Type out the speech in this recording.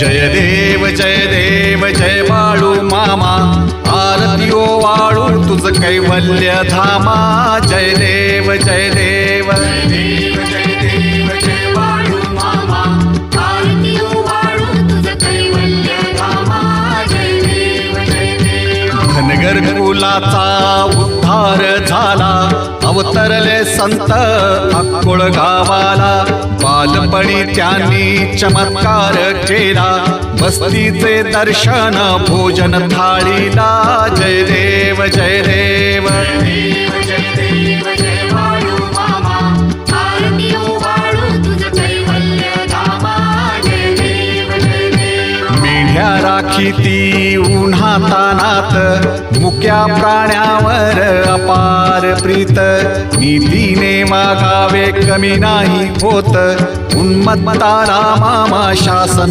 जय देव जय बाळू मामा, आरती वाळू तुझ कैवल्य धामा। जय देव जय देव जय देव जय बाळू मामा, आरती वाळू तुझ कैवल्य धामा। जय देव जय देव। धनगर कुलाचा उद्धार झाला, अवतरले संत अक्कोळ गावाला। बालपणी त्यांनी चमत्कार केला, बस्तीचे दर्शन भोजन थाळीला। जय देव जय देव जय देव जय बाळू मामा, आरती वाळू तुझ कैवल्य धामा। जय देव जय देव। मेढ्या राखीती उन्हातानात, मुक्या प्राण्यावर अपार प्रीत। नीतीने वागावे कमी नाही होत, उन्मत्ताला मामा शासन